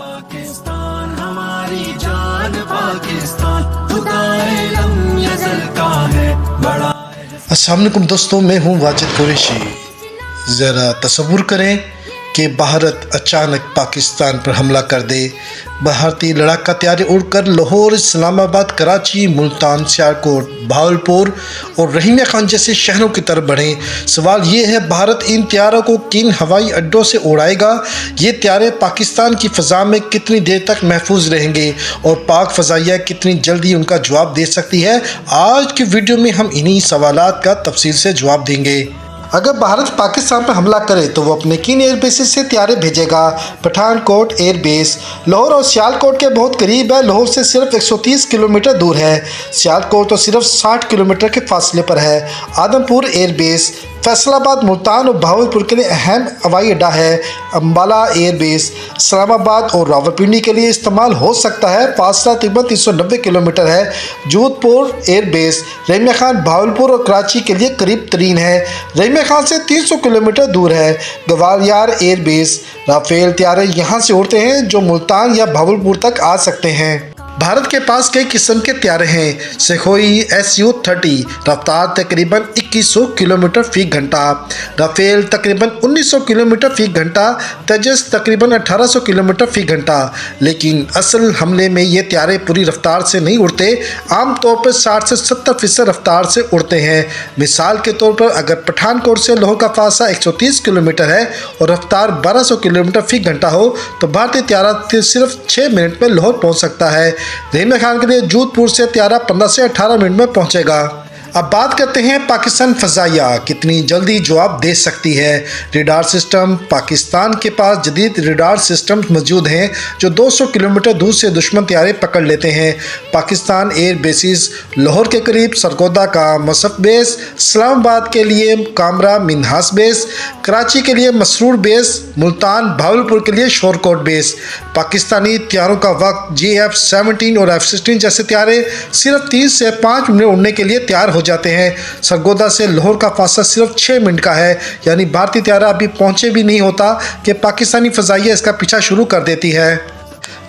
पाकिस्तान हमारी जान, पाकिस्तान खुदाए लम यज़ल का है बड़ा। अस्सलाम वालेकुम दोस्तों, मैं हूं वाजिद कुरैशी। ज़रा तसव्वुर करें कि भारत अचानक पाकिस्तान पर हमला कर दे। भारतीय लड़ाका तैयारी उड़कर लाहौर, इस्लामाबाद, कराची, मुल्तान, सियालकोट, भावलपुर और रहीमिया खान जैसे शहरों की तरफ बढ़े। सवाल ये है, भारत इन तैयारों को किन हवाई अड्डों से उड़ाएगा? ये तैयारे पाकिस्तान की फ़ज़ा में कितनी देर तक महफूज रहेंगे और पाक फ़ज़ाइया कितनी जल्दी उनका जवाब दे सकती है? आज की वीडियो में हम इन्हीं सवालात का तफसील से जवाब देंगे। अगर भारत पाकिस्तान पर हमला करे तो वो अपने किन एयरबेसेस से तैयारे भेजेगा? पठानकोट एयरबेस लाहौर और सियालकोट के बहुत करीब है। लाहौर से सिर्फ 130 किलोमीटर दूर है। सियालकोट तो सिर्फ 60 किलोमीटर के फासले पर है। आदमपुर एयरबेस फैसलाबाद, मुल्तान और भावलपुर के लिए अहम हवाई अड्डा है। अम्बाला एयरबेस इस्लामाबाद और रावलपिंडी के लिए इस्तेमाल हो सकता है। फासला तकरीबन 390 किलोमीटर है। जोधपुर एयरबेस रहीमिया खान, भावलपुर और कराची के लिए करीब तरीन है। रहीमिया खान से 300 किलोमीटर दूर है। ग्वालियर एयरबेस राफेल तैयारे यहाँ से उड़ते हैं जो मुल्तान या भावलपुर तक आ सकते हैं। भारत के पास कई किस्म के तैयारे हैं। सुखोई Su-30 रफ्तार तकरीबन 2100 किलोमीटर फी घंटा, राफेल तकरीबन 1900 किलोमीटर फी घंटा, तेजस तकरीबन 1800 किलोमीटर फी घंटा। लेकिन असल हमले में ये तैयारे पूरी रफ्तार से नहीं उड़ते, आमतौर पर 60 से 70% रफ्तार से उड़ते हैं। मिसाल के तौर पर अगर पठानकोट से लाहौर का फासला 130 किलोमीटर है और रफ्तार 1200 किलोमीटर फी घंटा हो तो भारतीय तैयारा सिर्फ 6 मिनट में लाहौर पहुँच सकता है। रहीमिया खान के लिए जोधपुर से तैयारा 15 से 18 मिनट में पहुंचेगा। अब बात करते हैं पाकिस्तान फ़ज़ाइया कितनी जल्दी जवाब दे सकती है। रडार सिस्टम पाकिस्तान के पास जदीद रडार सिस्टम मौजूद हैं जो 200 किलोमीटर दूर से दुश्मन तैयारे पकड़ लेते हैं। पाकिस्तान एयर बेसिस लाहौर के करीब सरगोदा का मसफ बेस, इस्लामाबाद के लिए कामरा मिन्हास बेस, कराची के लिए मसरूर बेस, मुल्तान भावलपुर के लिए शोरकोट बेस। पाकिस्तानी तैयारों का वक्त JF-17 और F-16 जैसे तैयारे सिर्फ 30 से 5 मिनट उड़ने के लिए तैयार हो जाते हैं। सरगोदा से लाहौर का फासला सिर्फ 6 मिनट का है, यानी भारतीय तैयारा अभी पहुंचे भी नहीं होता कि पाकिस्तानी फ़ज़ाइया इसका पीछा शुरू कर देती है।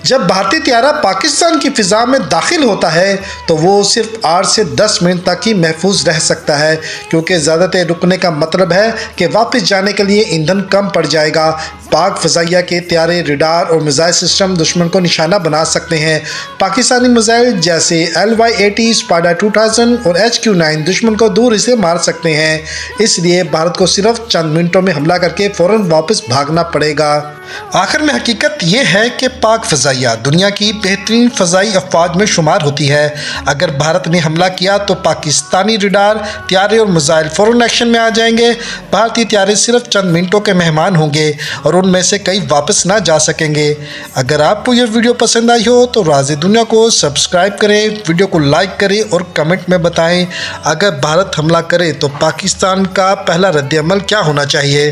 जब भारतीय तैयारा पाकिस्तान की फ़िज़ा में दाखिल होता है तो वो सिर्फ 8 से 10 मिनट तक ही महफूज रह सकता है, क्योंकि ज़्यादा देर रुकने का मतलब है कि वापस जाने के लिए ईंधन कम पड़ जाएगा। पाक फ़ज़ाइया के तैयारे रडार और मिज़ाइल सिस्टम दुश्मन को निशाना बना सकते हैं। पाकिस्तानी मिज़ाइल जैसे LY-80, स्पाडा 2000 और HQ-9 दुश्मन को दूर से मार सकते हैं। इसलिए भारत को सिर्फ चंद मिनटों में हमला करके फ़ौरन वापस भागना पड़ेगा। आखिर में हकीकत यह है कि पाक फ़ज़ाइया दुनिया की बेहतरीन फ़ज़ाई अफ़वाज में शुमार होती है। अगर भारत ने हमला किया तो पाकिस्तानी रडार तैयारे और मिज़ाइल फ़ौरन एक्शन में आ जाएंगे। भारतीय तैयारे सिर्फ चंद मिनटों के मेहमान होंगे और उनमें से कई वापस ना जा सकेंगे। अगर आपको यह वीडियो पसंद आई हो तो राज़ दुनिया को सब्सक्राइब करें, वीडियो को लाइक करें और कमेंट में बताएं अगर भारत हमला करे तो पाकिस्तान का पहला रद्द अमल क्या होना चाहिए।